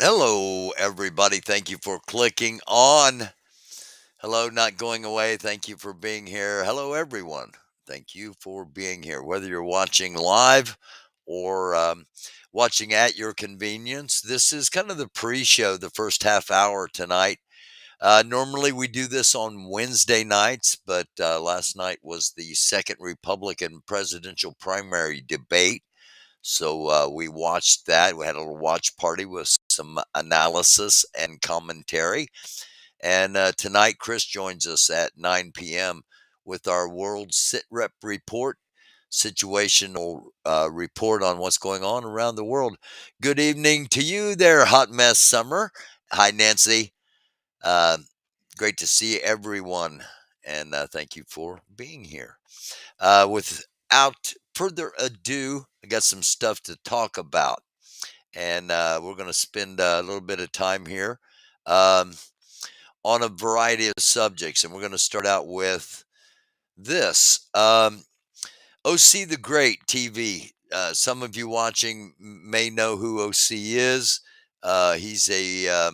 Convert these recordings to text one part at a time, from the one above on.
Hello, everybody. Thank you for clicking on. Hello, not going away. Thank you for being here. Hello, everyone. Thank you for being here. Whether you're watching live or watching at your convenience, this is kind of the pre show, the first half hour tonight. Normally, we do this on Wednesday nights, but last night was the second Republican presidential primary debate. So we watched that. We had a little watch party with some analysis and commentary. And tonight, Chris joins us at 9 p.m. with our World SITREP report, situational report on what's going on around the world. Good evening to you there, Hot Mess Summer. Hi, Nancy. Uh, Great to see everyone. And thank you for being here. Without further ado, I got some stuff to talk about, and we're going to spend a little bit of time here um, on a variety of subjects. And we're going to start out with this OC the Great TV. Some of you watching may know who OC is. He's a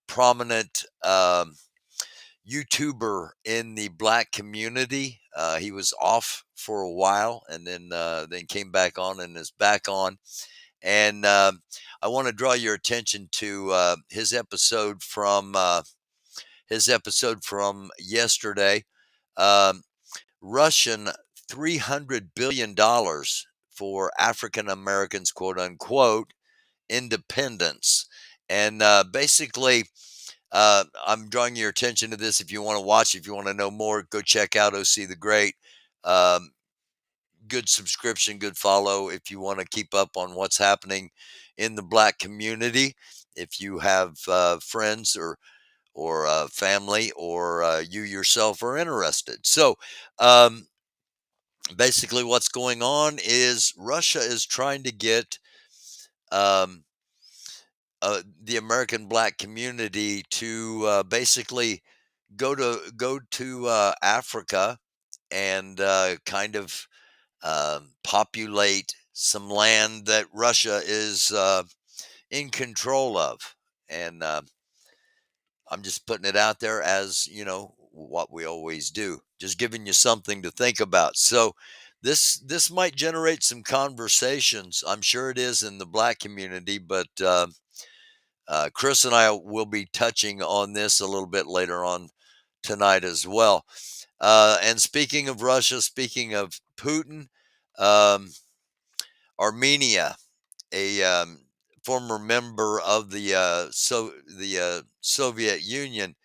prominent YouTuber in the black community. He was off for a while and then came back on and is back on. And I want to draw your attention to his episode from yesterday. Um, Russian $300 billion for African Americans, quote unquote, independence. And basically, I'm drawing your attention to this. If you want to watch, if you want to know more, go check out OC the Great. Um, Good subscription, good follow if you want to keep up on what's happening in the black community. If you have friends or family or you yourself are interested. So basically, what's going on is Russia is trying to get um, the American black community to basically go to Africa and kind of populate some land that Russia is in control of. And I'm just putting it out there as what we always do, just giving you something to think about. So this might generate some conversations. I'm sure it is in the black community, but Chris and I will be touching on this a little bit later on tonight as well. And speaking of Russia, speaking of Putin, um, Armenia, a former member of the Soviet Union,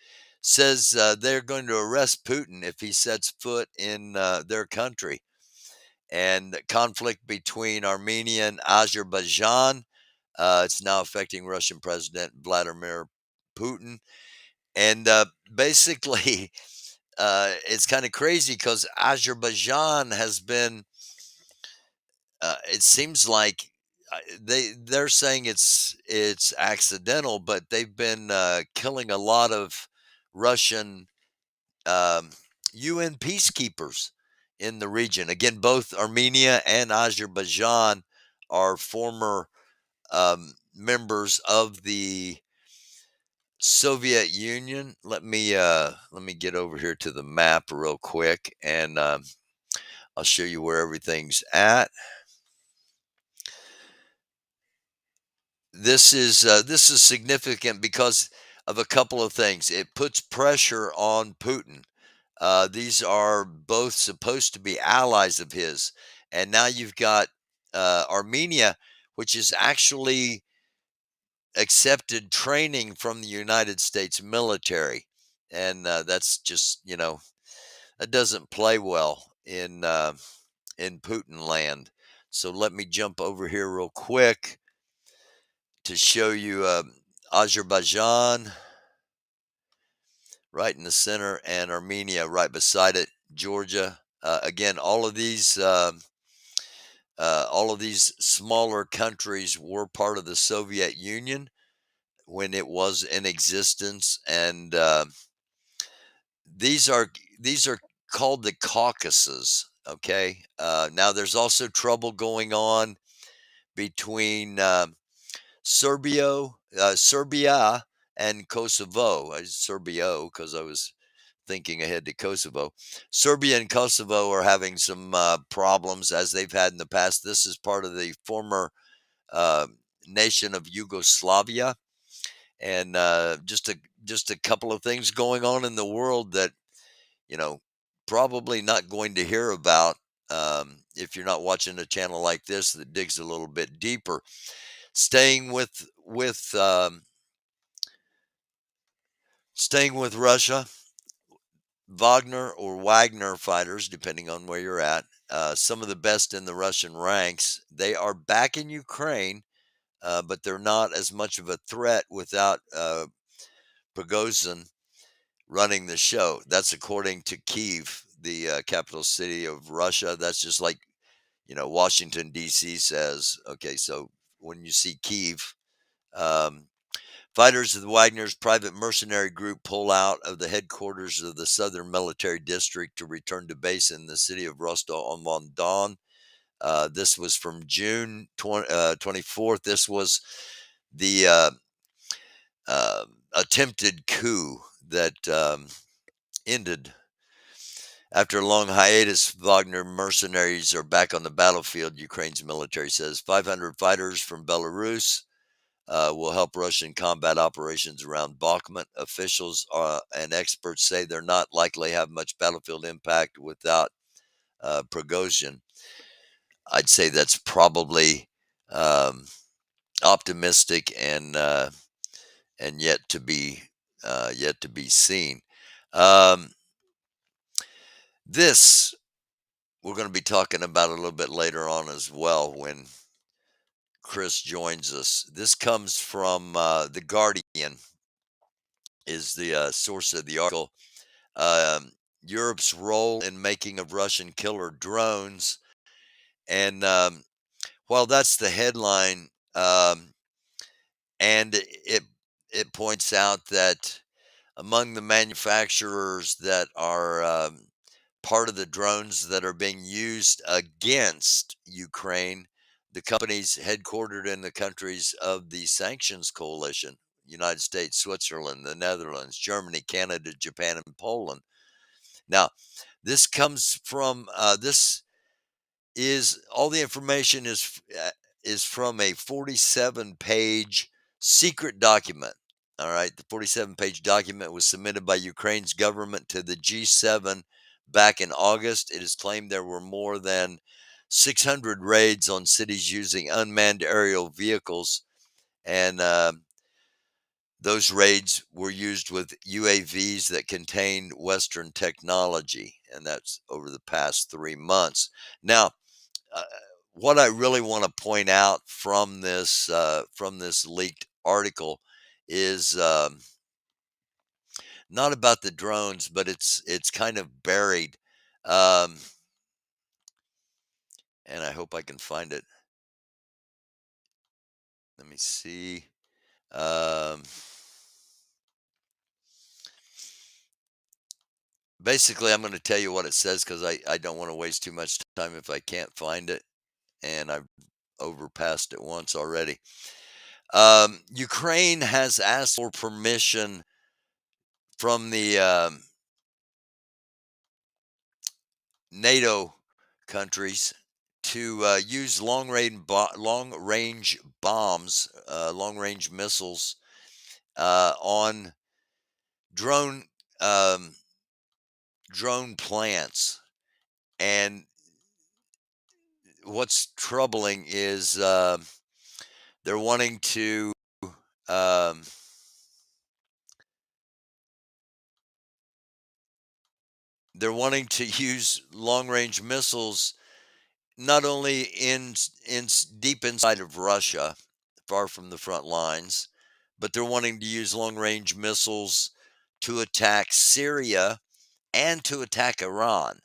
says they're going to arrest Putin if he sets foot in their country. And the conflict between Armenia and Azerbaijan, it's now affecting Russian President Vladimir Putin. And basically, it's kind of crazy because Azerbaijan has been. It seems like they're saying it's accidental, but they've been killing a lot of Russian um, UN peacekeepers in the region. Again, both Armenia and Azerbaijan are former members of the Soviet Union. Let me get over here to the map real quick, and I'll show you where everything's at. This is significant because of a couple of things. It puts pressure on Putin. These are both supposed to be allies of his, and now you've got Armenia, which is actually accepted training from the United States military, and that's just that doesn't play well in Putin land. So let me jump over here real quick to show you Azerbaijan right in the center and Armenia right beside it, Georgia. Again, all of these smaller countries were part of the Soviet Union when it was in existence, and these are these are called the Caucasus. Okay, now there's also trouble going on between Serbia and Kosovo. Serbia because I was thinking ahead to Kosovo. Serbia and Kosovo are having some problems as they've had in the past. This is part of the former uh, nation of Yugoslavia, and just a couple of things going on in the world that you know probably not going to hear about if you're not watching a channel like this that digs a little bit deeper. Staying with Russia, Wagner fighters, depending on where you're at, some of the best in the Russian ranks. They are back in Ukraine, but they're not as much of a threat without Prigozhin running the show. That's according to Kiev, the capital city of Russia. That's just like Washington D.C. says. Okay, so when you see Kiev, um, fighters of the Wagner's private mercenary group pull out of the headquarters of the Southern Military District to return to base in the city of Rostov-on-Don. This was from June 24th. This was the attempted coup that ended. After a long hiatus, Wagner mercenaries are back on the battlefield, Ukraine's military says. 500 fighters from Belarus will help Russian combat operations around Bakhmut. Officials and experts say they're not likely to have much battlefield impact without Prigozhin. I'd say that's probably um, optimistic and yet to be seen. Um, this we're going to be talking about a little bit later on as well when Chris joins us. This comes from The Guardian, is the source of the article. Um, Europe's role in making of Russian killer drones. And while that's the headline, and it points out that among the manufacturers that are part of the drones that are being used against Ukraine, the companies headquartered in the countries of the sanctions coalition: United States, Switzerland, the Netherlands, Germany, Canada, Japan, and Poland. Now, this comes from this is all the information is from a 47-page secret document. All right, the 47-page document was submitted by Ukraine's government to the G7 back in August. It is claimed there were more than 600 raids on cities using unmanned aerial vehicles, and those raids were used with UAVs that contained Western technology, and that's over the past 3 months. Now, uh, what I really want to point out from this leaked article is not about the drones, but it's kind of buried, um, and I hope I can find it. Let me see. Um, Basically, I'm going to tell you what it says because I don't want to waste too much time if I can't find it, and I've overpassed it once already. Ukraine has asked for permission from the NATO countries to use long range bombs, long range missiles on drone um, drone plants. And what's troubling is they're wanting to um, they're wanting to use long range missiles not only deep inside of Russia, far from the front lines, but they're wanting to use long range missiles to attack Syria and to attack Iran,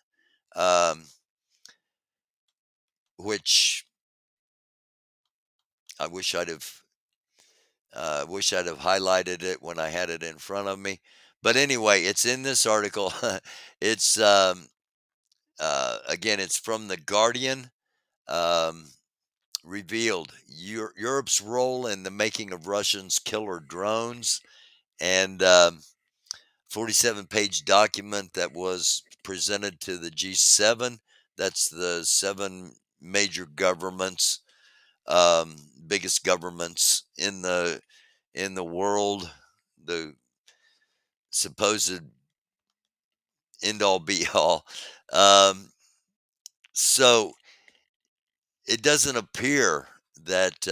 um, which I wish I'd have highlighted it when I had it in front of me. But anyway, it's in this article. it's Again, it's from the Guardian. Um, Revealed Europe's role in the making of Russians' killer drones, and 47-page document that was presented to the G7. That's the seven major governments, biggest governments in the world, the supposed end all be all. Um, so it doesn't appear that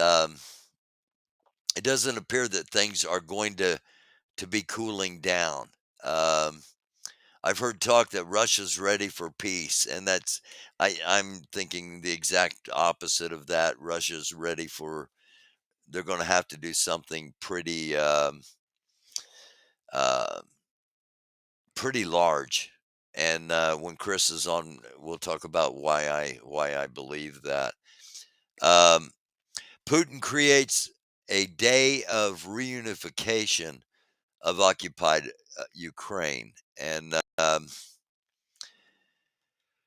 things are going to be cooling down. Um, I've heard talk that Russia's ready for peace, and I'm thinking the exact opposite of that. Russia's ready for They're going to have to do something uh, pretty large. And when Chris is on, we'll talk about why I believe that. Um, Putin creates a day of reunification of occupied Ukraine, and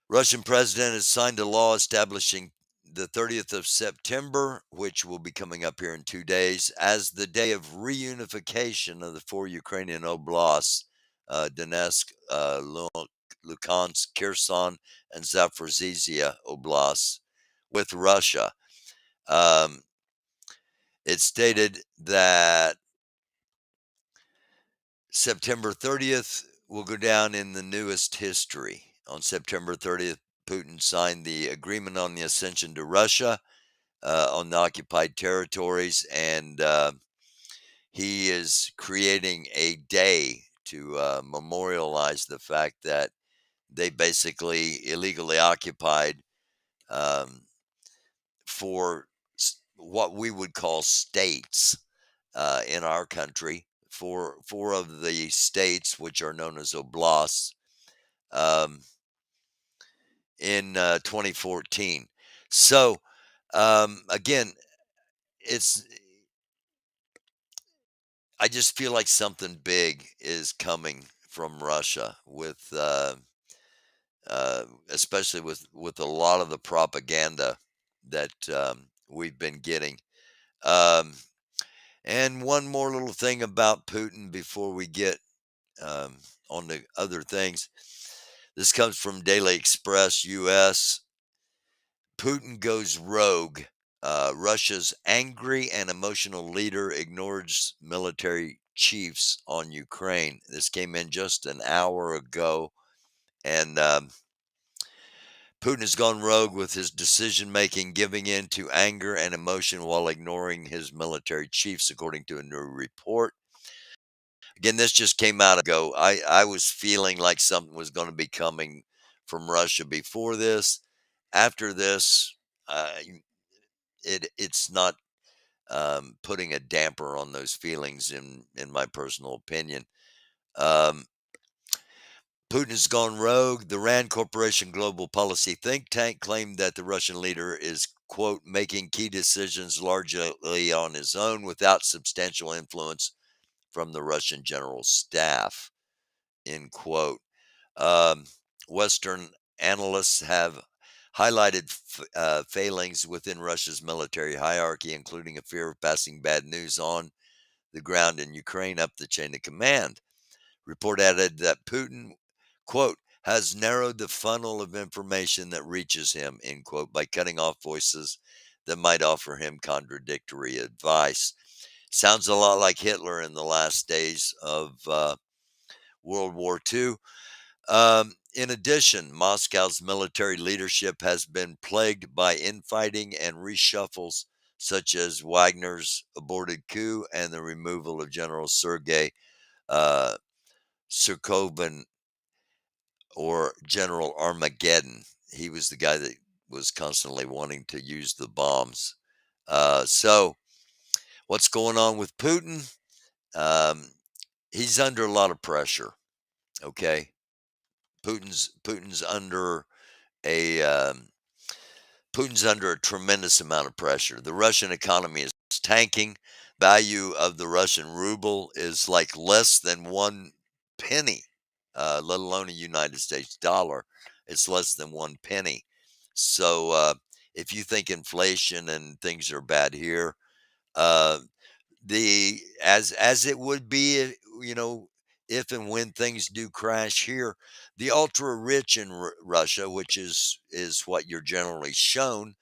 Russian president has signed a law establishing the 30th of September, which will be coming up here in 2 days, as the day of reunification of the four Ukrainian oblasts, Donetsk, Luhansk, Kherson, and Zaporizhia oblasts, with Russia. Um, it stated that September 30th will go down in the newest history. On September 30th, Putin signed the agreement on the ascension to Russia on the occupied territories, and he is creating a day to memorialize the fact that they basically illegally occupied um, for what we would call states in our country. Four of the states, which are known as oblasts, um, in 2014. So again, it's I just feel like something big is coming from Russia with especially with a lot of the propaganda that we've been getting. Um, and one more little thing about Putin before we get um, on to other things. This comes from Daily Express US. Putin goes rogue. Russia's angry and emotional leader ignores military chiefs on Ukraine. This came in just an hour ago. And Putin has gone rogue with his decision making, giving in to anger and emotion while ignoring his military chiefs, according to a new report. Again, this just came out ago. I was feeling like something was going to be coming from Russia before this. After this, it's not putting a damper on those feelings, in my personal opinion. Um, Putin's gone rogue. The Rand Corporation Global Policy think tank claimed that the Russian leader is, quote, making key decisions largely on his own without substantial influence from the Russian general staff, end quote. Um, Western analysts have highlighted failings within Russia's military hierarchy, including a fear of passing bad news on the ground in Ukraine up the chain of command. Report added that Putin, quote, has narrowed the funnel of information that reaches him, end quote, by cutting off voices that might offer him contradictory advice. Sounds a lot like Hitler in the last days of World War II. In addition, Moscow's military leadership has been plagued by infighting and reshuffles, such as Wagner's aborted coup and the removal of General Sergei uh, Surkovin, or General Armageddon. He was the guy that was constantly wanting to use the bombs. So, what's going on with Putin? Um, he's under a lot of pressure. Okay, Putin's under a Putin's under a tremendous amount of pressure. The Russian economy is tanking. Value of the Russian ruble is like less than one penny, let alone a United States dollar. It's less than one penny. So if you think inflation and things are bad here, uh, the as it would be, you know, if and when things do crash here, the ultra rich in Russia, which is what you're generally shown,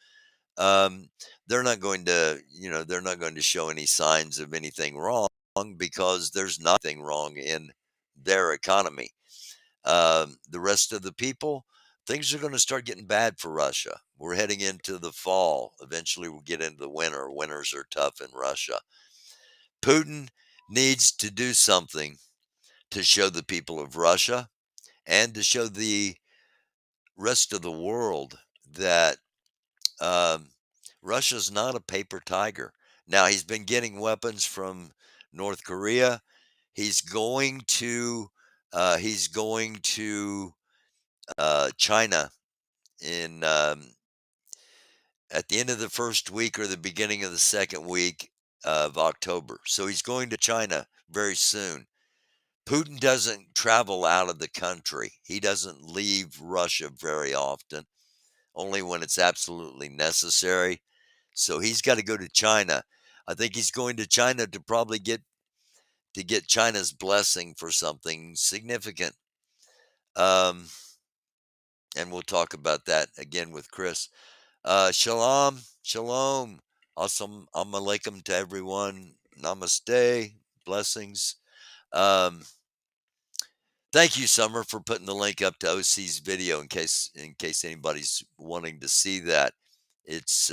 um, they're not going to, they're not going to show any signs of anything wrong because there's nothing wrong in their economy. The rest of the people, things are going to start getting bad for Russia. We're heading into the fall. Eventually, we'll get into the winter. Winters are tough in Russia. Putin needs to do something to show the people of Russia and to show the rest of the world that um, Russia's not a paper tiger. Now, he's been getting weapons from North Korea. He's going to China in at the end of the first week or the beginning of the second week of October. So he's going to China very soon. Putin doesn't travel out of the country. He doesn't leave Russia very often, only when it's absolutely necessary. So he's got to go to China. I think he's going to China to probably get China's blessing for something significant. Um, and we'll talk about that again with Chris. Shalom, shalom, awesome, alaikum to everyone. Namaste, blessings. Um, Thank you, Summer, for putting the link up to OC's video in case anybody's wanting to see that. It's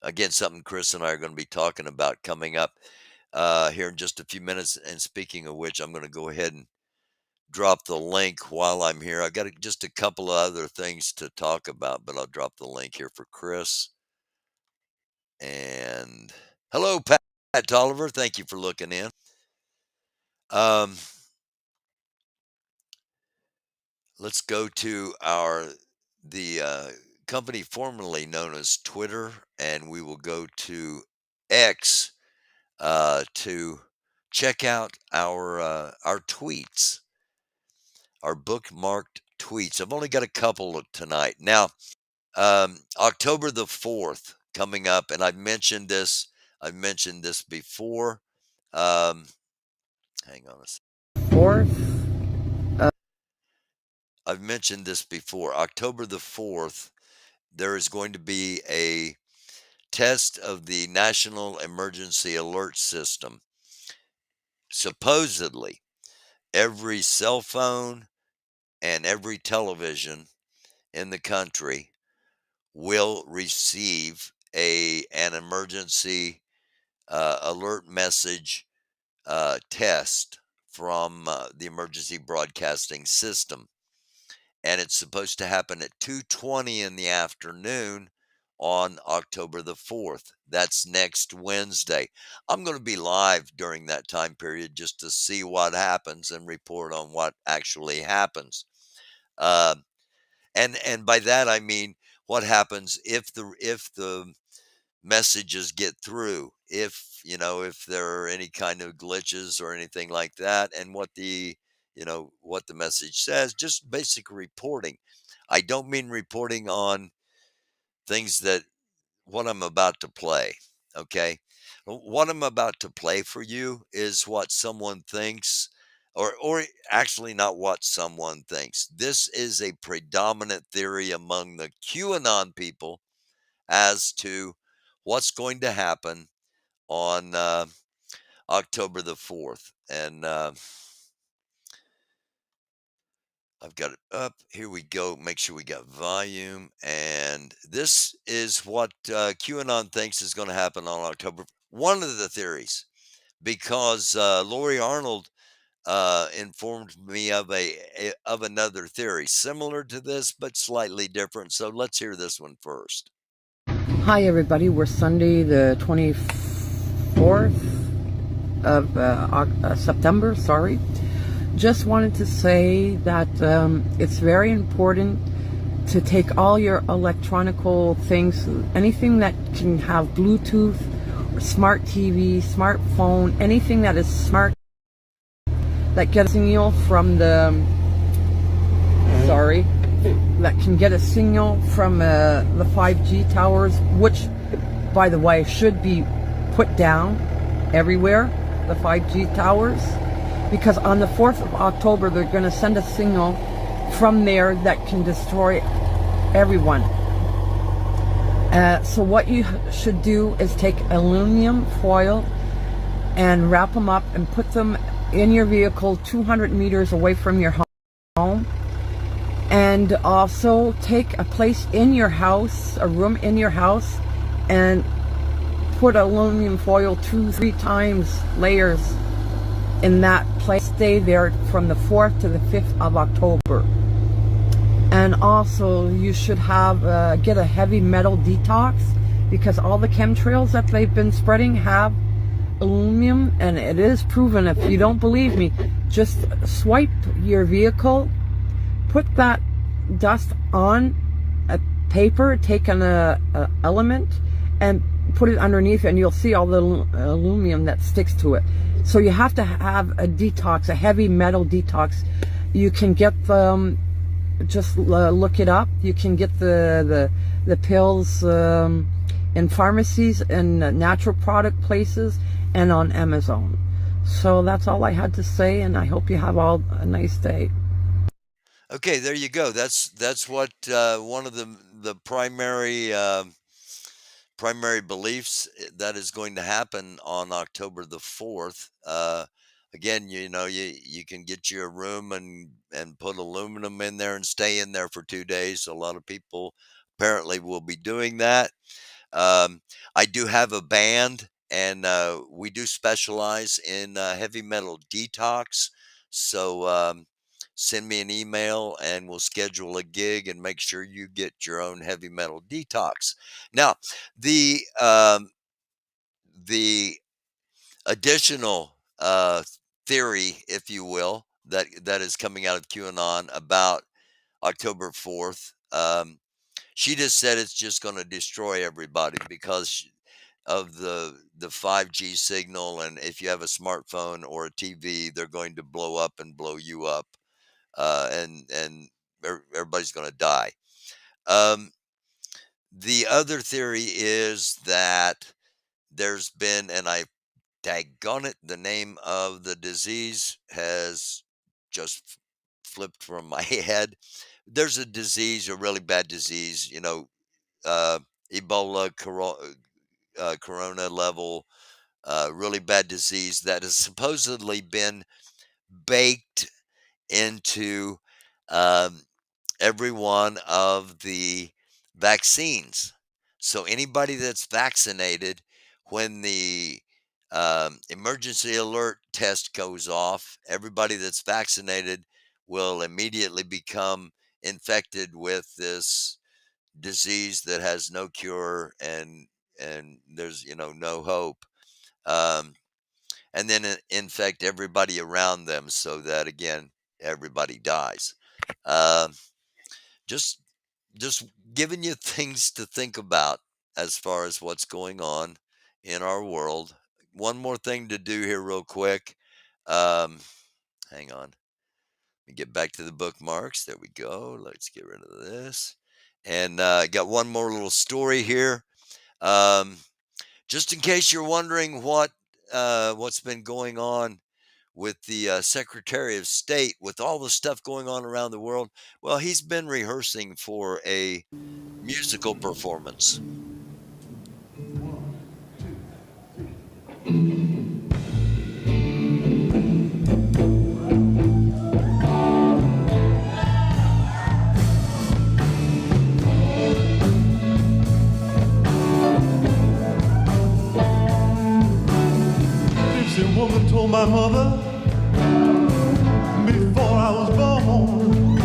again something Chris and I are going to be talking about coming up here in just a few minutes. And speaking of which, I'm going to go ahead and drop the link while I'm here. I got just a couple of other things to talk about, but I'll drop the link here for Chris. And hello, Pat Tolliver. Thank you for looking in. Um, let's go to the company formerly known as Twitter, and we will go to X to check out our tweets, our bookmarked tweets. I've only got a couple tonight. Now, October the 4th coming up, and I've mentioned this. I've mentioned this before. Um, hang on a second. Fourth, I've mentioned this before. October the 4th, there is going to be a test of the National Emergency Alert System. Supposedly, every cell phone and every television in the country will receive an emergency alert message test from the emergency broadcasting system. and it's supposed to happen at 2:20 in the afternoon on October the 4th. That's next Wednesday. I'm going to be live during that time period just to see what happens and report on what actually happens. Uh, and by that I mean what happens if the messages get through, if there are any kind of glitches or anything like that, and what the message says, just basic reporting. I don't mean reporting on things that what I'm about to play. Okay. What I'm about to play for you is what someone thinks, or actually not what someone thinks. This is a predominant theory among the QAnon people as to what's going to happen on October the 4th. And I've got it up. Here we go. Make sure we got volume. And this is what QAnon thinks is going to happen on October. One of the theories, because Lori Arnold informed me of another theory similar to this, but slightly different. So let's hear this one first. Hi everybody, we're Sunday the 24th of September, sorry. Just wanted to say that it's very important to take all your electronical things, anything that can have Bluetooth, or smart TV, smartphone, anything that is smart, that gets a signal from that can get a signal from the 5G towers, which, by the way, should be put down everywhere, the 5G towers, because on the 4th of October, they're going to send a signal from there that can destroy everyone. So what you should do is take aluminum foil and wrap them up and put them in your vehicle 200 meters away from your home. And also take a place in your house, a room in your house, and put aluminum foil 2-3 times layers in that place. Stay there from the 4th to the 5th of October. And also you should have get a heavy metal detox, because all the chemtrails that they've been spreading have aluminum, and it is proven. If you don't believe me, just swipe your vehicle, put that dust on a paper, take an element and put it underneath, and you'll see all the aluminum that sticks to it. So you have to have a detox, a heavy metal detox. You can get them, just look it up. You can get the pills in pharmacies and natural product places and on Amazon. So that's all I had to say, and I hope you have all a nice day. Okay, there you go. That's what one of the primary beliefs that is going to happen on October the 4th. Again, you can get you a room and put aluminum in there and stay in there for 2 days. A lot of people apparently will be doing that. I do have a band, and we do specialize in heavy metal detox. So send me an email, and we'll schedule a gig and make sure you get your own heavy metal detox. Now, the the additional theory, if you will, that is coming out of QAnon about October 4th. She just said it's just going to destroy everybody because of the 5G signal, and if you have a smartphone or a TV, they're going to blow up and blow you up, and everybody's going to die. Um, the other theory is that there's been, and I daggone it, the name of the disease has just flipped from my head. There's a disease, a really bad disease, uh, Ebola, corona level, really bad disease that has supposedly been baked into um, every one of the vaccines. So anybody that's vaccinated, when the emergency alert test goes off, everybody that's vaccinated will immediately become infected with this disease that has no cure, and there's no hope, um, and then infect everybody around them so that again everybody dies. Um, just just giving you things to think about as far as what's going on in our world. One more thing to do here, real quick. Um, Hang on. Let me get back to the bookmarks. There we go. Let's get rid of this. And got one more little story here. Um, just in case you're wondering what's been going on with the Secretary of State with all the stuff going on around the world. Well, he's been rehearsing for a musical performance. Gypsy woman told my mother before I was born,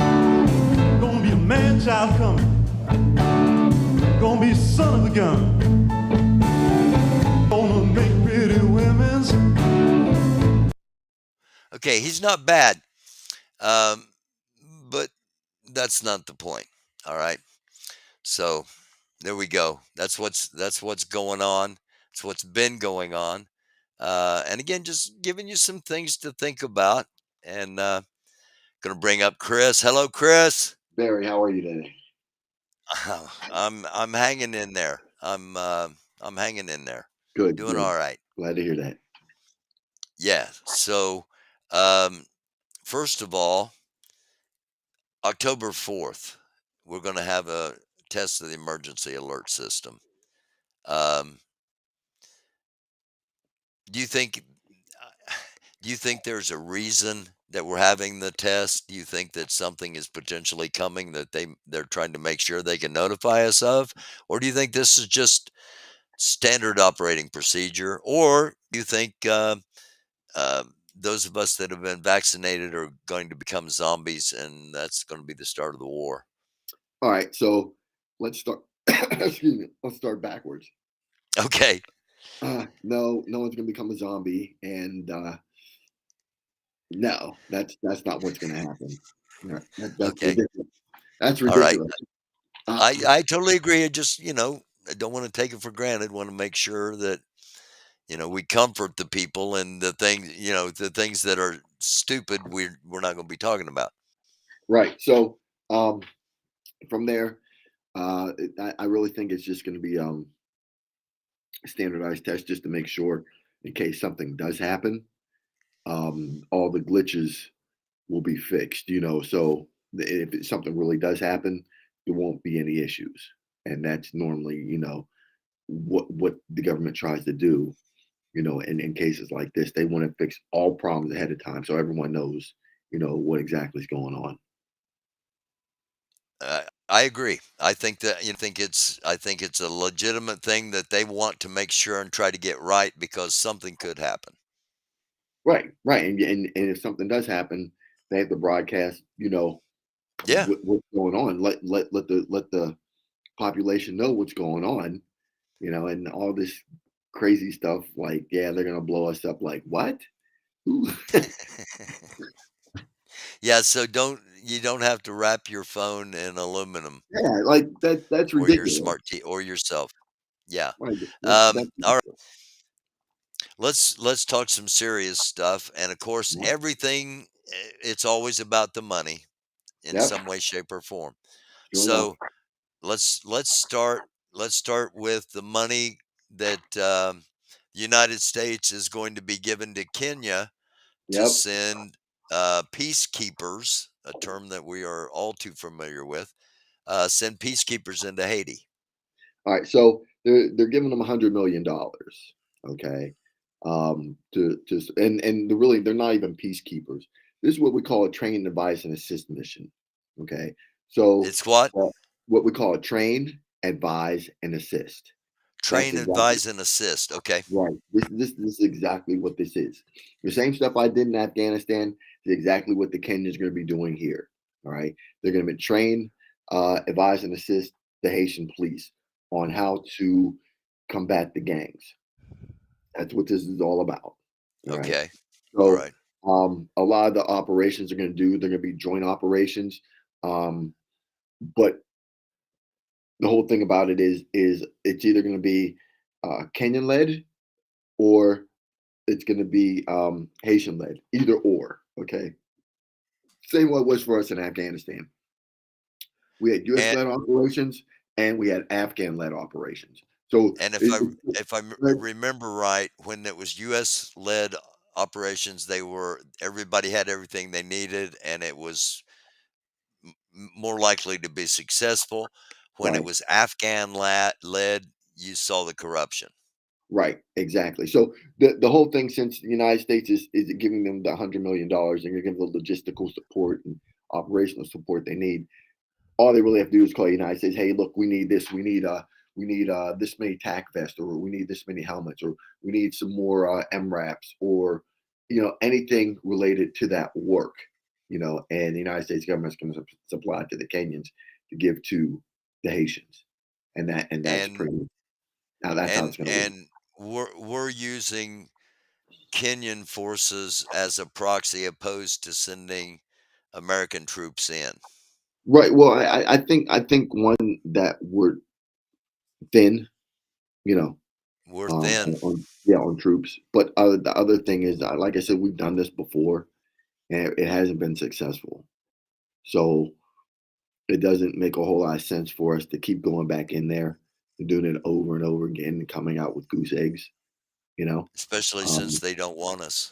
gonna be a man child coming, gonna be son of a gun, gonna make pretty women's. Okay, he's not bad, um, but that's not the point. All right, so there we go. That's what's going on. It's what's been going on. And again, just giving you some things to think about. And gonna bring up Chris. Hello, Chris. Barry, how are you today? I'm hanging in there. I'm hanging in there, Good, doing good. all right. Glad to hear that. Yeah. So, um, first of all, October 4th, we're going to have a test of the emergency alert system. Um, do you think do you think there's a reason that we're having the test? Do you think that something is potentially coming that they're trying to make sure they can notify us of? Or do you think this is just standard operating procedure? Or do you think uh, those of us that have been vaccinated are going to become zombies and that's going to be the start of the war? All right, so let's start. Excuse me. Let's start backwards. Okay. No, no one's gonna become a zombie, and no, that's not what's gonna happen. Yeah, that's Okay. ridiculous. That's All right. ridiculous. Uh, I totally agree. I just, I don't want to take it for granted. Want to make sure that, we comfort the people and the things that are stupid, we're not going to be talking about. right. So um, from there, I really think it's just going to be a standardized test just to make sure in case something does happen, all the glitches will be fixed, so if something really does happen, there won't be any issues. And that's normally, what the government tries to do, in cases like this. They want to fix all problems ahead of time so everyone knows, what exactly is going on. I agree. I think it's a legitimate thing that they want to make sure and try to get right because something could happen. Right, right. And if something does happen, they have to broadcast, Yeah. what's going on. Let the population know what's going on, and all this crazy stuff like, yeah, they're gonna blow us up. Like what? Who? Yeah, so don't have to wrap your phone in aluminum Yeah, like that's or your ridiculous. smart key or yourself. Yeah. Like that's All right. ridiculous. Let's talk some serious stuff. And of course, Yep. everything it's always about the money in Yep. some way, shape, or form. Sure enough. So let's start with the money that the United States is going to be given to Kenya to Yep. send peacekeepers, a term that we are all too familiar with, send peacekeepers into Haiti. All right. So they're giving them $100 million. Okay. And they're not even peacekeepers. This is what we call a train, advise, and assist mission. Okay. So It's what? what we call a train, advise, and assist. That's Train, exactly advise, and assist. Okay. right. This is exactly what this is. The same stuff I did in Afghanistan is exactly what the Kenyans going to be doing here. All right, they're going to train, advise, and assist the Haitian police on how to combat the gangs. That's what this is all about. All right. Okay. All So right. a lot of the operations are going to do, they're going to be joint operations. Um, but the whole thing about it is it's either going to be Kenyan led or it's going to be Haitian led, either or. Okay. Same what it was for us in Afghanistan. We had US And led operations and we had Afghan led operations. So and remember right, when it was U.S. led operations, everybody had everything they needed, and it was more likely to be successful. When it right. was Afghan led, you saw the corruption. Right, exactly. So the whole thing, since the United States is giving them the $100 million and you're giving the logistical support and operational support they need, all they really have to do is call the United States. Hey, look, we need this. We need this many tac vests, or we need this many helmets, or we need some more MRAPs, or anything related to that work. And the United States government's going to supply it to the Kenyans to give to the Haitians, and that's And pretty. Now that's how and it's going to work. and we're using Kenyan forces as a proxy opposed to sending American troops in. Right. Well, I think one that we're thin, you know, We're thin, on troops. But the other thing is, like I said, we've done this before, and it hasn't been successful. So it doesn't make a whole lot of sense for us to keep going back in there and doing it over and over again and coming out with goose eggs. You know. especially since Um, they don't want us.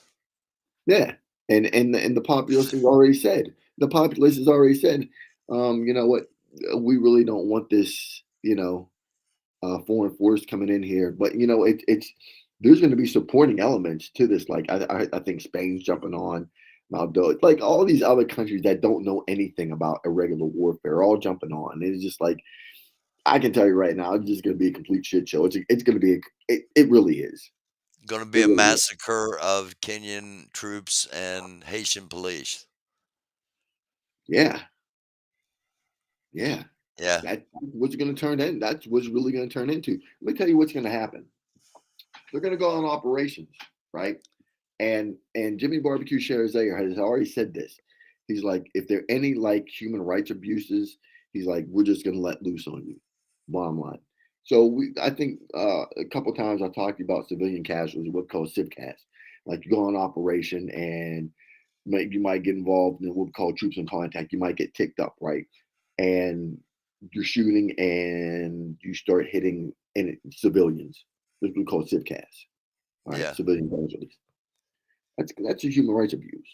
yeah. And the populace has already said. The populace has already said. You know what? We really don't want this. Foreign force coming in here. But it's there's going to be supporting elements to this. Like I think Spain's jumping on Moldova, like all these other countries that don't know anything about irregular warfare, are all jumping on. It's just like I can tell you right now, it's just going to be a complete shit show. It's going to be it really is. Going to be It a really is. massacre of Kenyan troops and Haitian police. Yeah, yeah. Yeah. That's what's going to turn in. That's what's really going to turn into. Let me tell you what's going to happen. They're going to go on operations, right? And Jimmy Barbecue Sharazay has already said this. He's like, if there are any like human rights abuses, he's like, we're just gonna let loose on you. Bottom line. So I think a couple times I talked about civilian casualties, what's called CivCas. Like you go on operation and you might get involved in what we call troops in contact. You might get ticked up, right? And you're shooting and you start hitting civilians. This is what we call CivCas. All right, Yeah. civilian casualties. That's a human rights abuse,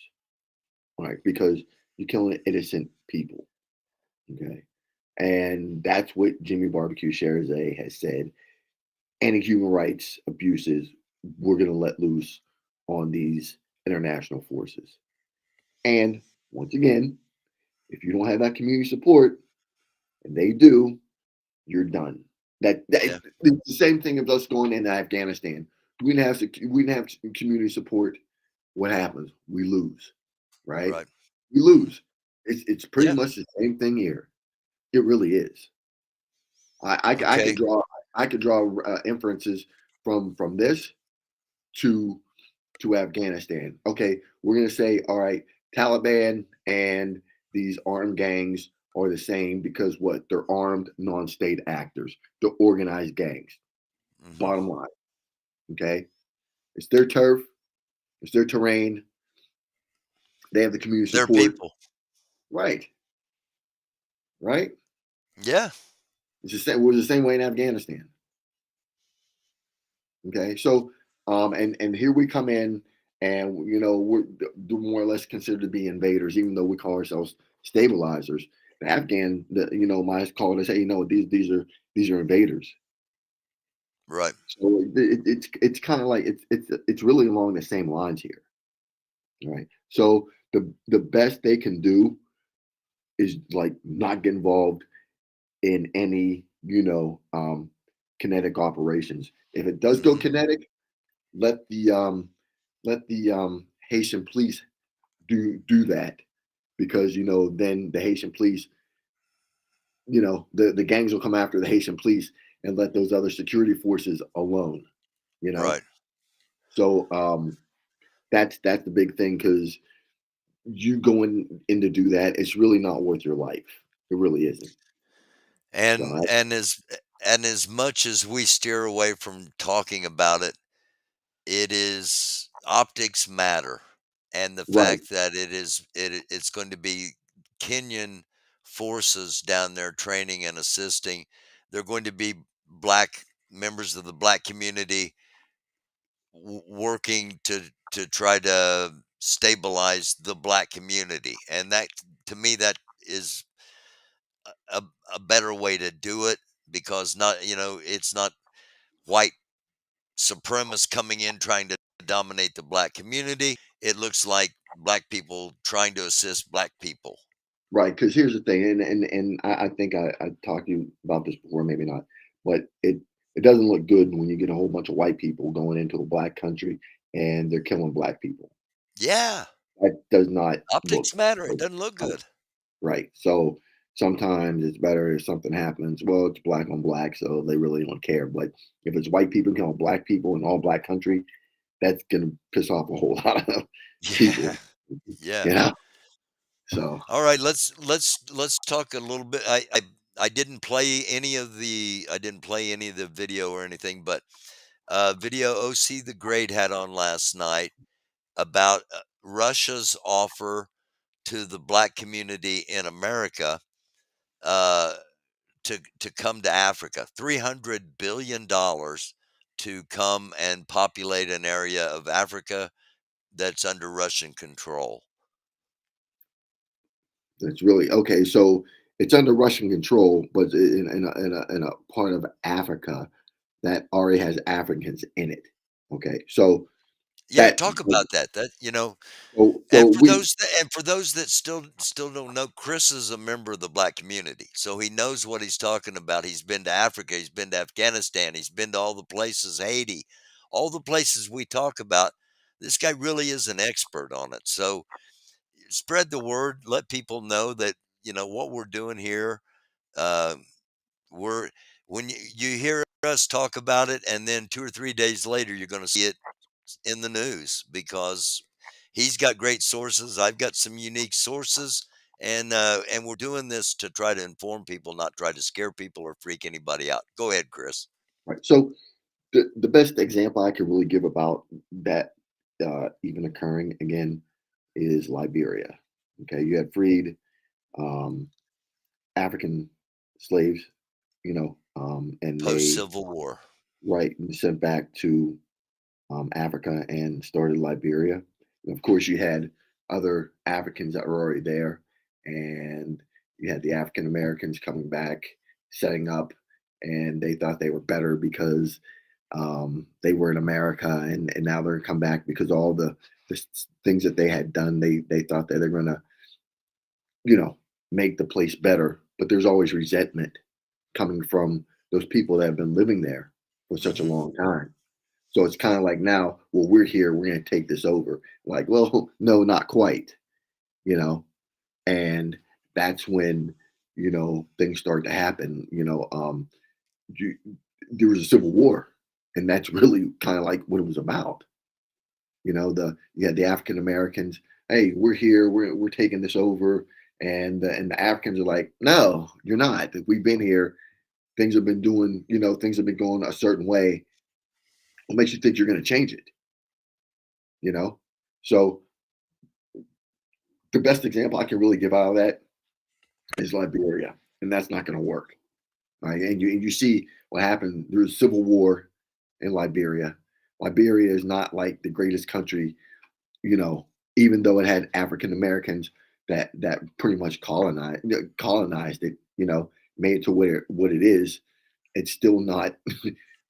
right? Because you're killing innocent people. Okay. And that's what Jimmy Barbecue Sharazay has said. Any human rights abuses, we're going to let loose on these international forces. And once again, if you don't have that community support, and they do, you're done. That Yeah. it's the same thing of us going into Afghanistan. We didn't have community support. What happens? We lose, right? Right. We lose. It's pretty Yeah. much the same thing here. It really is. I could Okay. draw inferences from this to Afghanistan. Okay, we're gonna say, all right, Taliban and these armed gangs are the same because what? They're armed non-state actors. They're organized gangs. Hmm. Bottom line, okay? It's their turf. It's their terrain. They have the community They're support. people. Right. Right. Yeah. It's the same. It was the same way in Afghanistan. Okay, so and here we come in, and we're more or less considered to be invaders, even though we call ourselves stabilizers. The Afghan, might call us, hey, these are invaders. Right. So it's kind of like it's really along the same lines here, right? So the best they can do is like not get involved in any kinetic operations. If it does go Hmm. kinetic, let the Haitian police do that, because then the Haitian police, the gangs will come after the Haitian police and let those other security forces alone. You know, Right. so that's the big thing because you going in to do that, it's really not worth your life. It really isn't. So And as much as we steer away from talking about it, it is optics matter, and the right, fact that it's going to be Kenyan forces down there training and assisting. They're going to be black members of the black community working to try to stabilize the black community, and that to me that is a, a better way to do it because not it's not white supremacists coming in trying to dominate the black community. It looks like black people trying to assist black people. right. Because here's the thing, and I think I talked to you about this before, maybe not, but it doesn't look good when you get a whole bunch of white people going into a black country and they're killing black people. Yeah, That does not look optics matter. It good. doesn't look Right. good. Right. So sometimes it's better if something happens. Well, it's black on black, so they really don't care. But if it's white people killing black people in all black country, that's gonna piss off a whole lot of Yeah, people. yeah. You know. So All right, let's talk a little bit. I didn't play any of the video or anything, but video OC the Great had on last night about Russia's offer to the black community in America uh, to come to Africa, $300 billion to come and populate an area of Africa that's under Russian control. that's really okay. So it's under Russian control, but in a part of Africa that already has Africans in it. Okay, so Yeah, that talk about that. so we And for those that still don't know, Chris is a member of the black community, so he knows what he's talking about. He's been to Africa, he's been to Afghanistan, he's been to all the places, Haiti, all the places we talk about. This guy really is an expert on it. So spread the word, let people know that what we're doing here. Uh, we're when you hear us talk about it, and then 2 or 3 days later, you're going to see it in the news because he's got great sources. I've got some unique sources, and we're doing this to try to inform people, not try to scare people or freak anybody out. Go ahead, Chris. right. So the best example I could really give about that even occurring again is Liberia. Okay, you had freed um, African slaves, and Post they Civil War. right and sent back to Africa and started Liberia. And of course, you had other Africans that were already there, and you had the African Americans coming back, setting up, and they thought they were better because they were in America, and now they're come back because all the things that they had done, they thought that they're gonna, you know, make the place better. But there's always resentment coming from those people that have been living there for such a Hmm. long time. So it's kind of like now, well, we're here, we're going to take this over. Like, well, no, not quite, you know. And that's when things start to happen. You, there was a civil war, and that's really kind of like what it was about. You had the African Americans. Hey, we're here. We're taking this over, and the Africans are like, no, you're not. We've been here. Things have been doing. Things have been going a certain way. What makes you think you're going to change it? You know. So the best example I can really give out of that is Liberia, and that's not going to work. Right? And you see what happened. There was civil war in Liberia. Liberia is not like the greatest country, even though it had African Americans that pretty much colonized it, made it to where what it is. It's still not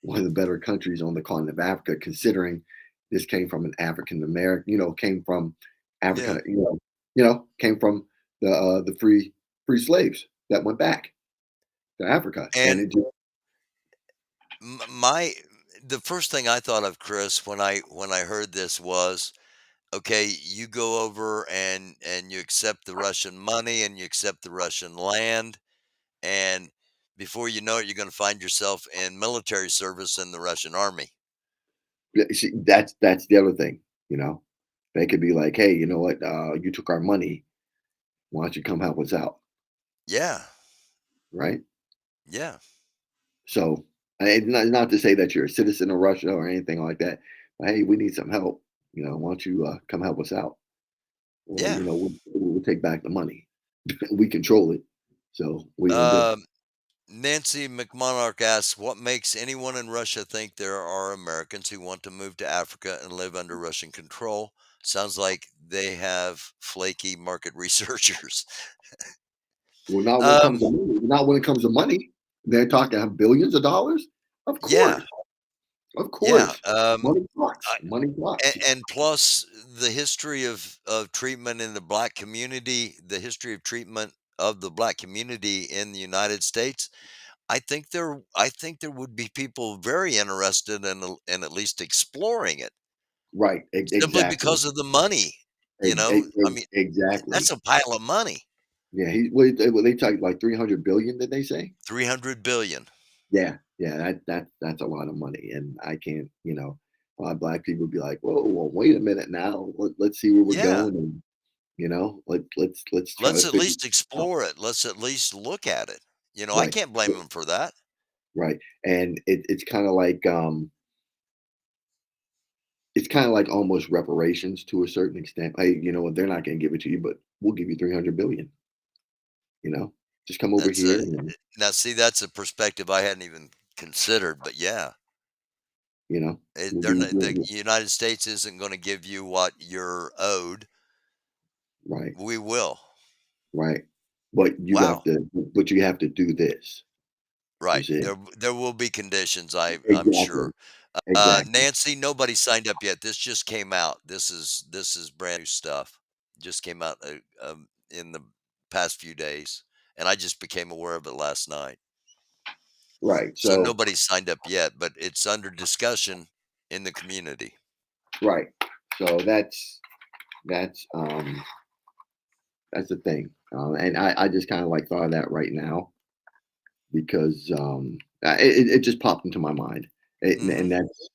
one of the better countries on the continent of Africa, considering this came from an African American, came from Yeah, Africa, came from the free slaves that went back to Africa, and and it just my the first thing I thought of, Chris, when I heard this was okay, you go over and you accept the Russian money and you accept the Russian land, and before you know it, you're going to find yourself in military service in the Russian army. Yeah, see, that's the other thing, you know? They could be like, "Hey, you know what? You took our money. Why don't you come help us out?" Yeah, Right? yeah, So, and not to say that you're a citizen of Russia or anything like that, but hey, we need some help. Why don't you come help us out? Or, yeah. we'll take back the money. We control it. So, what are you gonna do? Um, Nancy McMonarch asks, "What makes anyone in Russia think there are Americans who want to move to Africa and live under Russian control? Sounds like they have flaky market researchers." Well, not when it Um, comes to money. Not when it comes to money. They're talking billions of dollars. Of yeah, course, of yeah. course. Money talks. Money talks. And plus the history of treatment in the black community, the history of treatment of the black community in the United States, I think there would be people very interested in at least exploring it Right. simply Exactly. because of the money. You know, I mean, that's Exactly. a pile of money. Yeah. What they talk like 300 billion? Did they say? 300 billion. Yeah. Yeah. That's a lot of money, and I can't. A lot of black people be like, "Whoa, well, wait a minute now. Let's see where we're Yeah. going, and let's try to Let's at figure least this out." explore it. Let's at least look at it. You know, I Right. can't blame them for that. Right. And it's kind of like it's kind of like almost reparations to a certain extent. Hey, you know what? They're not going to give it to you, but we'll give you 300 billion. You know, just come over That's here a and Now see, that's a perspective I hadn't even considered, but yeah. we'll They're give not, the you United States isn't going to give you what you're owed. right, We will. right. But Wow. you have to do this. You Right. see? There will be conditions. I'm sure. Exactly. Exactly. Nancy, nobody signed up yet. This just came out. This is brand new stuff. Just came out in the past few days, and I just became aware of it last night. Right. So So, nobody's signed up yet, but it's under discussion in the community. right. So that's the thing. And I just kind of like thought of that right now because it just popped into my mind. Hmm. And that's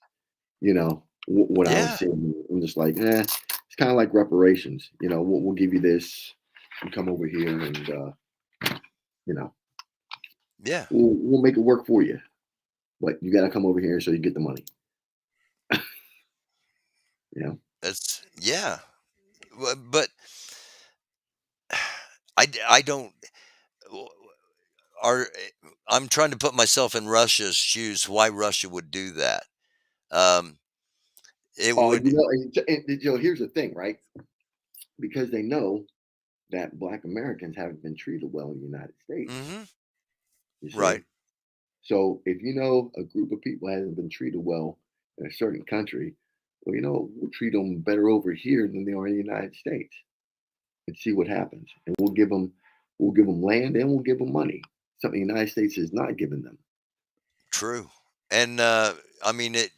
what I was Yeah. saying. I'm just like, it's kind of like reparations. We'll give you this. You come over here, and you know, Yeah. we'll make it work for you. But you got to come over here so you get the money. You know. That's yeah. But I don't w- are I'm trying to put myself in Russia's shoes. Why Russia would do that? Um, it Oh, would. here's the thing, right? Because they know that Black Americans haven't been treated well in the United States. Hmm. You Right. see. So if you know a group of people hasn't been treated well in a certain country, well, we'll treat them better over here than they are in the United States, and see what happens. And we'll give them land, and we'll give them money. Something the United States has not given them. True. And I mean it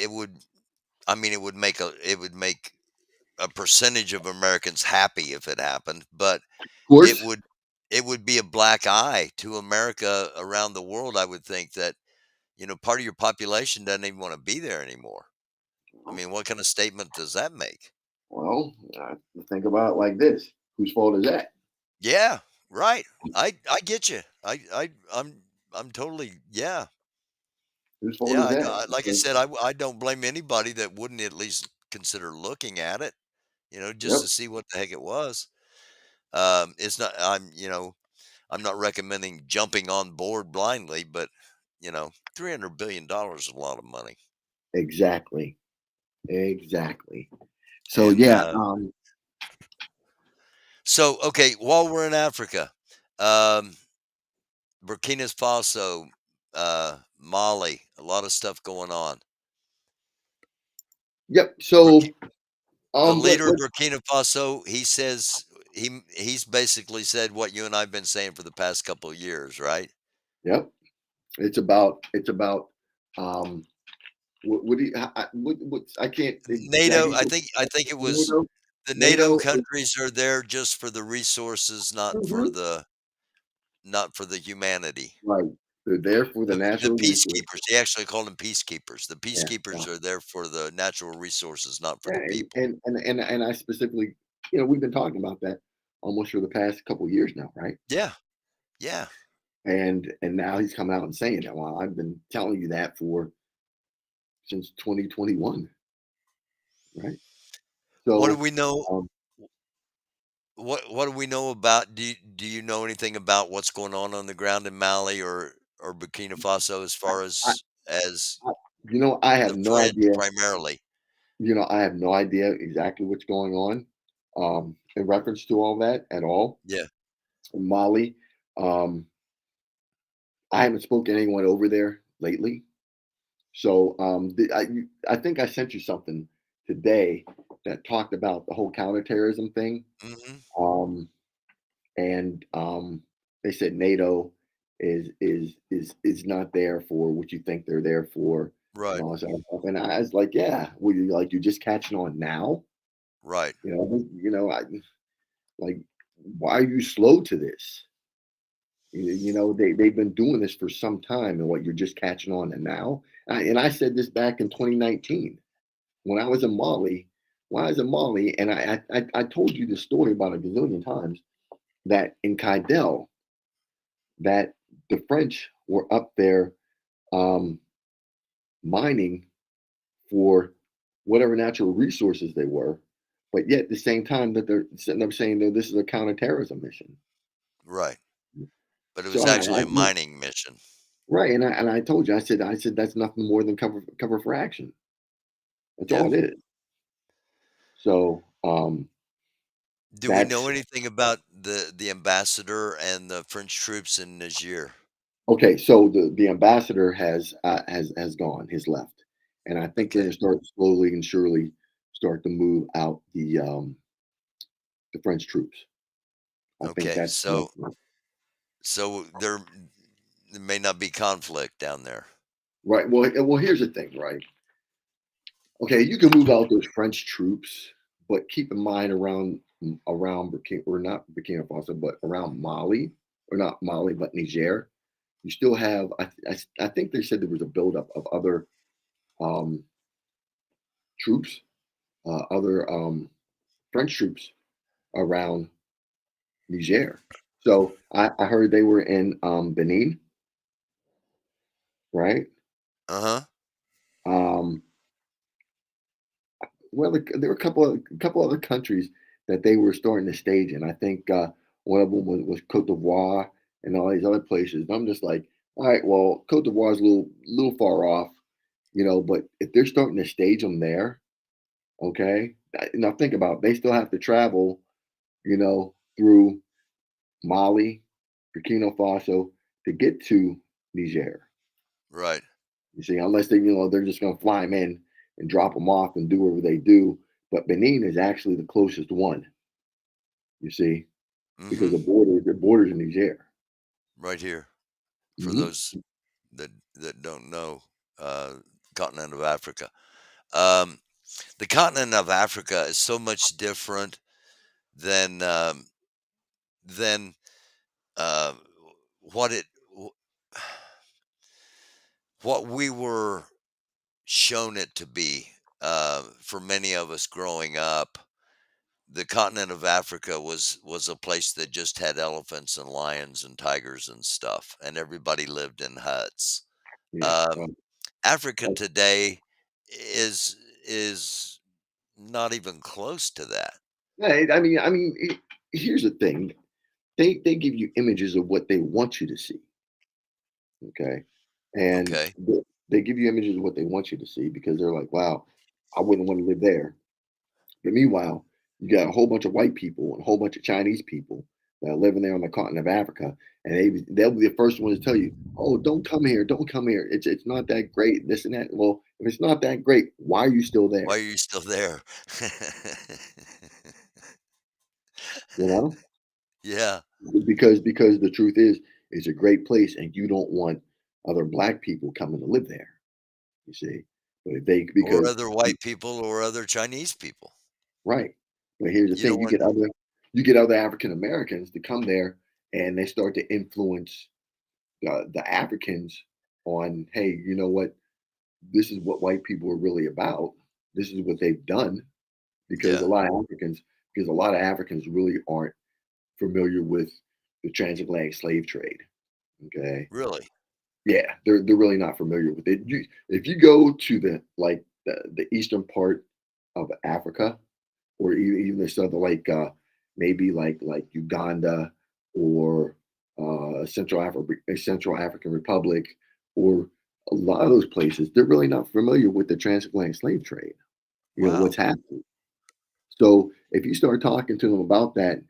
would I mean it would make a percentage of Americans happy if it happened, but Of it course. would it would be a black eye to America around the world. I would think that part of your population doesn't even want to be there anymore. I mean, what kind of statement does that make? Well, think about it like this: whose fault is that? Yeah, right. I get you. I'm totally yeah. Whose fault Yeah, is that? like I said, I don't blame anybody that wouldn't at least consider looking at it, just to Yep, see what the heck it was. It's not I'm not recommending jumping on board blindly, but $300 billion is a lot of money. exactly, exactly. So And yeah, so okay, while we're in Africa, um Burkina Faso, Mali, a lot of stuff going on. yep. So The let leader of let Burkina Faso, he says he's basically said what you and I've been saying for the past couple of years, right? yep. It's about um What do you? I can't NATO, exactly. I think it was NATO. the NATO NATO. countries are there just for the resources, Mhm. not for the humanity. Right. They're there for the The natural peacekeepers, resources. they actually call them peacekeepers. The Yeah. Yeah. peacekeepers are there for the natural resources, not for Yeah, the people. and I specifically, we've been talking about that almost for the past couple years now, right? Yeah, yeah. And now he's coming out and saying that. Well, I've been telling you that for since 2021, right? What do So, we know um, what do we know about do you know anything about what's going on the ground in Mali or Burkina Faso as I, far I, as I have the no French idea. primarily? I have no idea exactly what's going on in reference to all that at all. Yeah. Mali, um, I haven't spoken to anyone over there lately. So I think I sent you something today that talked about the whole counterterrorism thing. Mhm. Um, and they said NATO is not there for what you think they're there for and Right, all this other stuff. And I was like, yeah, well, you're just catching on now. right. I like why are you slow to this? They've been doing this for some time, and what you're just catching on to now. And I said this back in 2019 when I was in Mali. When I was in Mali, and I told you this story about a gazillion times that in Kidal, that the French were up there um, mining for whatever natural resources they were, but yet at the same time that they're sitting up saying that this is a counterterrorism mission. Right. But it So was actually a mining mission. right, and I told you, I said that's nothing more than cover for action. That's Yeah. all it is. So Do we know that's anything about the ambassador and the French troops in Niger? okay. So the ambassador has gone, has left, and I think they're Okay. going to start slowly and surely start to move out the French troops. I think Okay. that's So there may not be conflict down there. right. Well, here's the thing, right? Okay, you can move out those French troops, but keep in mind around Burkina, or not Burkina Faso, but around Mali, or not Mali, but Niger. You still have. I think they said there was a buildup of other um, troops, other French troops around Niger. So I heard they were in Benin, right? Uh-huh. Um, well, there were a couple other countries that they were starting to stage in. I think one of them was Cote d'Ivoire and all these other places. And I'm just like, all right, well, Cote d'Ivoire is a little far off, but if they're starting to stage them there, okay. Now think about it. They still have to travel, through Mali, Burkina Faso to get to Niger. Right. You see, unless they're just going to fly them in and drop them off and do whatever they do. But Benin is actually the closest one. You see, because Mhm. the borders in Niger. Right here for Hmm. those that don't know uh continent of Africa. Um the continent of Africa is so much different than than uh what it wh- what we were shown it to be for many of us growing up. The continent of Africa was a place that just had elephants and lions and tigers and stuff, and everybody lived in huts. Yeah. Um, Africa Well, today is not even close to that. yeah, here's the thing. They give you images of what they want you to see. Okay, and Okay, they give you images of what they want you to see because they're like, wow, I wouldn't want to live there. But meanwhile, you got a whole bunch of white people and a whole bunch of Chinese people that are living there on the continent of Africa, and they'll be the first ones to tell you, "Oh, don't come here, don't come here. It's not that great. This and that." Well, if it's not that great, why are you still why are there? you still there? You know, Yeah, because the truth is, it's a great place, and you don't want other black people coming to live there. You see, They or because other white people or other Chinese people. right. But here's the You don't thing: want you get other African Americans to come there, and they start to influence the Africans on, hey, you know what? This is what white people are really about. This is what they've done because yeah, a lot of Africans really aren't familiar with the transatlantic slave trade. Okay, really. yeah, they're really not familiar with it. If you go to the eastern part of Africa, or even the southern, maybe like Uganda or Central African Republic, or a lot of those places, they're really not familiar with the transatlantic slave trade. You know what's Wow. happening. So if you start talking to them about that,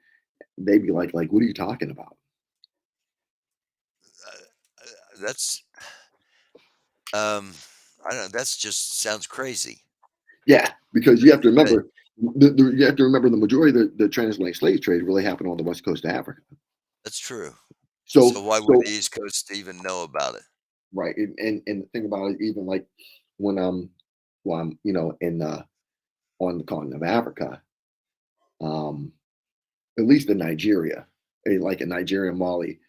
they'd be like, "What are you talking about?" That's um I don't know, that's just sounds crazy. Yeah, because To say. you have to remember the majority of the transatlantic slave trade really happened on the west coast of Africa. That's true. So So why would so the East Coast even know about it? right, and the thing about it, even like when I'm in on the continent of Africa, um, at least in Nigeria, like in Nigeria and Mali,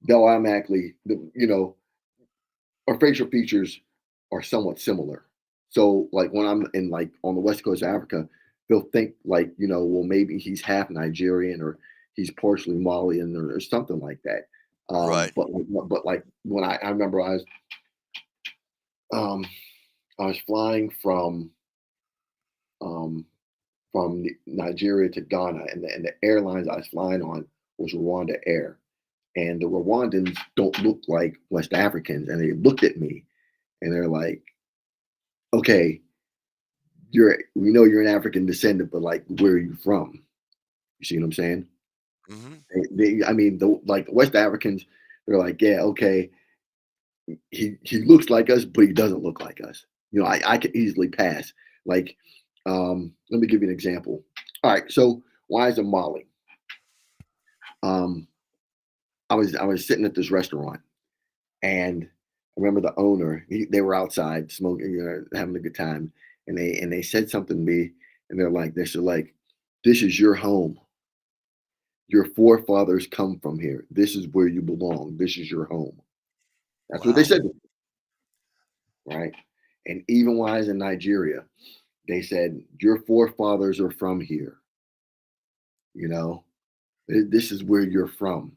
they'll automatically, our facial features are somewhat similar. So like when I'm in like on the west coast of Africa, they'll think like, well, maybe he's half Nigerian or he's partially Malian or something like that. Right. But like when I remember um, I was flying um, from Nigeria to Ghana, and the airlines I was flying on was Rwanda Air, and the Rwandans don't look like West Africans, and they looked at me and they're like, "Okay, we know you're an African descendant, but like, where are you from?" You see what I'm saying? Mhm. I mean, the West Africans, they're like, "Yeah, okay, he looks like us, but he doesn't look like us." I could easily pass. Like, let me give you an example. All right, so why is it Mali? Um, I was sitting at this restaurant, and I remember the owner. They were outside smoking, having a good time, and they said something to me, and they said like, "This is your home. Your forefathers come from here. This is where you belong. This is your home." That's what they Wow. said, right? And even when I was in Nigeria, they said, "Your forefathers are from here. You know, this is where you're from."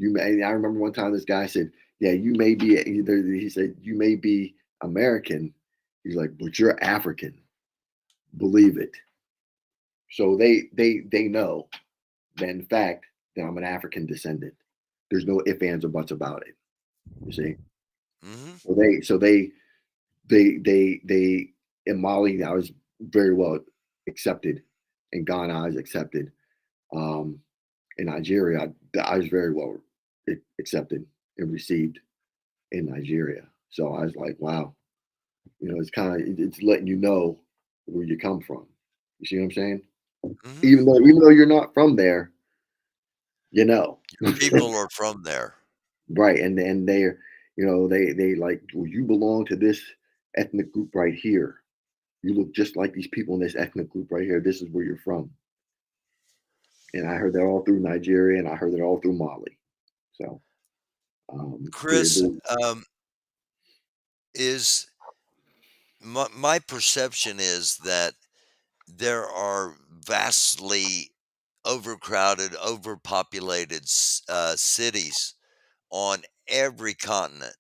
I remember one time this guy said, "Yeah, you may be either." He said, "You may be American." He's like, "But you're African. Believe it." So they know that in fact that I'm an African descendant. There's no ifs, ands, or buts about it. You see. Mhm. So they in Mali, I was very well accepted. In Ghana, I was accepted. Um, in Nigeria, I was very well accepted and received in Nigeria. So I was like, wow, it's it's letting you know where you come from. You see what I'm saying? Mhm. Even though you're not from there, you know. Your people are from there. Right. And they're, they like, well, you belong to this ethnic group right here. You look just like these people in this ethnic group right here. This is where you're from. And I heard that all through Nigeria, and I heard it all through Mali. So Chris, is my perception is that there are vastly overcrowded, overpopulated cities on every continent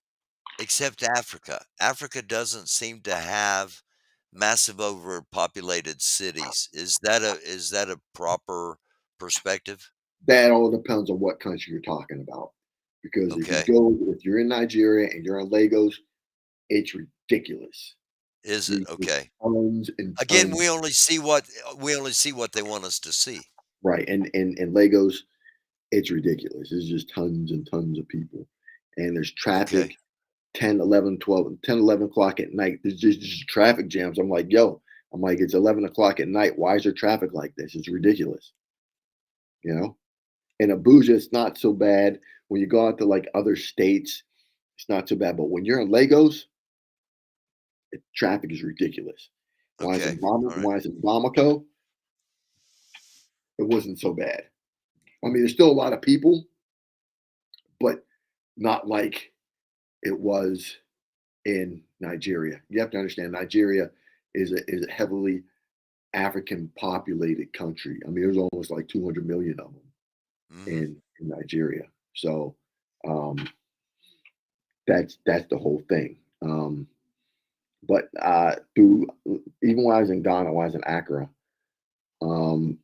except Africa. Africa doesn't seem to have massive overpopulated cities. Is that a proper perspective? that all depends on what country you're talking about. Because Okay. if you're in Nigeria and you're in Lagos, it's ridiculous. Is it? There's just Okay. tons and Again, tons. we only see what they want us to see. Right. And in Lagos, it's ridiculous. There's just tons and tons of people. And there's Okay. traffic 10, 11, 12, 10, 11 o'clock at night. There's just traffic jams. I'm like, yo, it's 11 o'clock at night. Why is there traffic like this? It's ridiculous. You know? In Abuja, it's not so bad. When you go out to like other states, it's not so bad. But when you're in Lagos, Traffic is ridiculous. Okay. All right. When I was in Bamako, it wasn't so bad. I mean, there's still a lot of people, but not like it was in Nigeria. You have to understand, Nigeria is a heavily African populated country. I mean, there's almost like 200 million of them Hmm. in Nigeria. So um, that's the whole thing. But through even when I was in Ghana, when I was in Accra, um,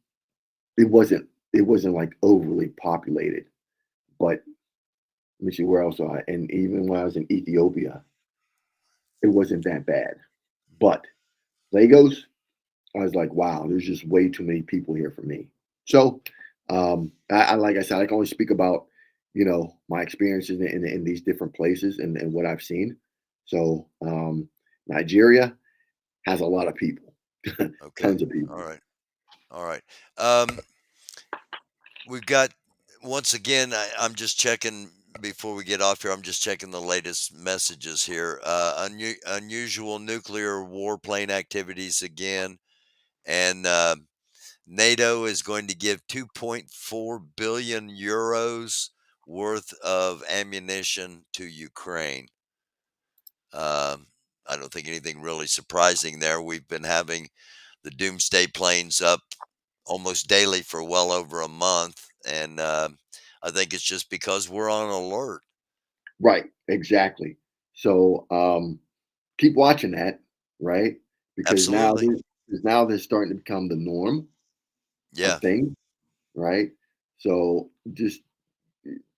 it wasn't it wasn't like overly populated. But let me see where else. And even when I was in Ethiopia, it wasn't that bad. But Lagos, I was like, wow, there's just way too many people here for me. So, I like I said, I can only speak about my experiences in these different places and what I've seen. So, Nigeria has a lot of people, Okay. tons of All people. right. All right. Um, we've got once again. I'm just checking before we get off here. I'm just checking the latest messages here. Unusual nuclear warplane activities again, and NATO is going to give 2.4 billion euros worth of ammunition to Ukraine. Um, I don't think anything really surprising there. We've been having the doomsday planes up almost daily for well over a month, and I think it's just because we're on alert. Right, exactly. So, keep watching that, right? Because Absolutely. now they're starting to become the norm of Yeah, things, right? So just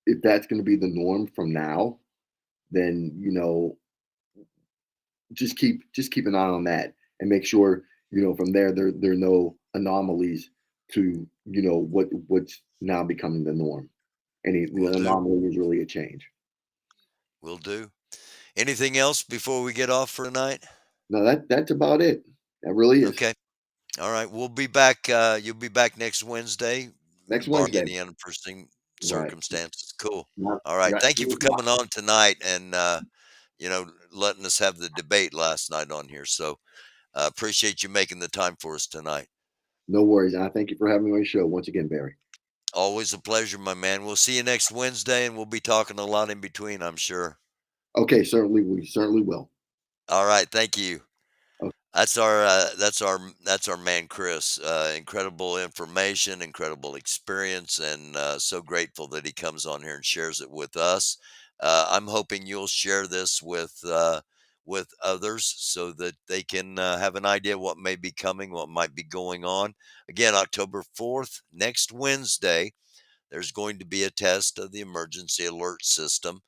if that's going to be the norm from now, then just keep an eye on that and make sure from there are no anomalies to what's now becoming the norm. Any will the do. anomaly is really a change. Will do. Anything else before we get off for tonight? No, that's about it. That really is. Okay. All right. We'll be back. You'll be back next Wednesday, Next barring Wednesday. any unforeseen Right. circumstances. Cool. Not, All right. right. Thank you 2 for o'clock. coming on tonight and, letting us have the debate last night on here. So appreciate you making the time for us tonight. No worries. And I thank you for having me on your show once again, Barry. Always a pleasure, my man. We'll see you next Wednesday and we'll be talking a lot in between, I'm sure. Okay, certainly we certainly will. All right. Thank you. Okay. That's our man Chris. Incredible information, incredible experience, and so grateful that he comes on here and shares it with us. I'm hoping you'll share this with others so that they can have an idea what may be coming, what might be going on. Again, October 4th, next Wednesday, there's going to be a test of the emergency alert system,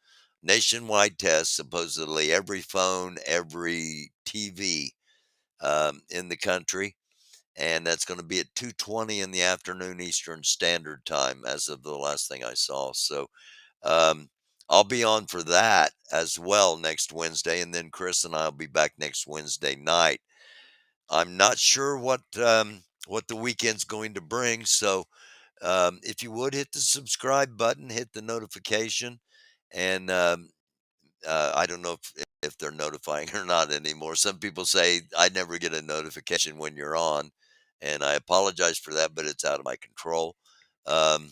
nationwide test. Supposedly, every phone, every TV in the country, and that's going to be at 2:20 in the afternoon Eastern Standard Time, as of the last thing I saw. So um, I'll be on for that as well next Wednesday, and then Chris and I'll be back next Wednesday night. I'm not sure what the weekend's going to bring, so if you would hit the subscribe button, hit the notification, and I don't know if they're notifying or not anymore. Some people say I never get a notification when you're on, and I apologize for that, but it's out of my control. Um,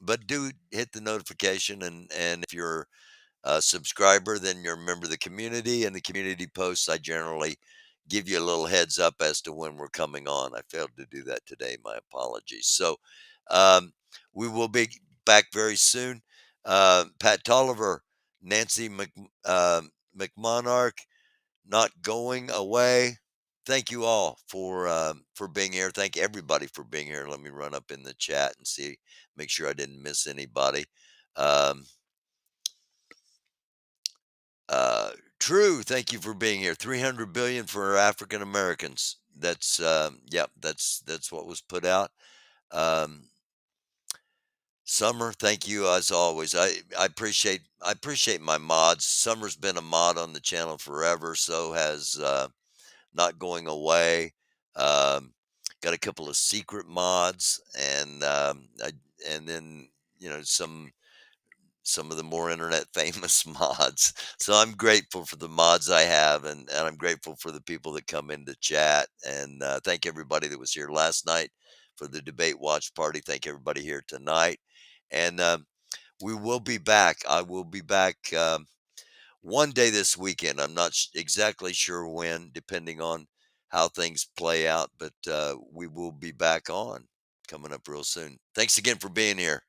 but do hit the notification, and if you're a subscriber, then you're a member of the community. And the community posts, I generally give you a little heads up as to when we're coming on. I failed to do that today. My apologies. So um, we will be back very soon. Pat Tolliver, Nancy McMonarch, not going away. Thank you all for being here. Thank everybody for being here. Let me run up in the chat and see, make sure I didn't miss anybody. Um, Uh, True. Thank you for being here. 300 billion for African Americans. That's yep. That's what was put out. Um, Summer, thank you as always. I appreciate my mods. Summer's been a mod on the channel forever. So has not going away. Um, got a couple of secret mods and and then some some of the more internet famous mods. So I'm grateful for the mods I have, and I'm grateful for the people that come in to chat. And thank everybody that was here last night for the debate watch party. Thank everybody here tonight. And we will be back. I will be back one day this weekend. I'm not exactly sure when, depending on how things play out, but we will be back on coming up real soon. Thanks again for being here.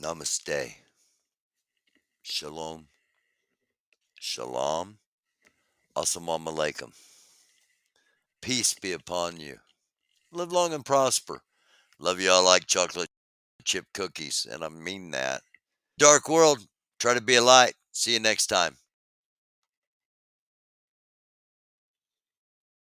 Namaste. Shalom. Shalom. Assalamu alaikum. Peace be upon you. Live long and prosper. Love you all like chocolate chip cookies, and I mean that. Dark world, try to be a light. See you next time.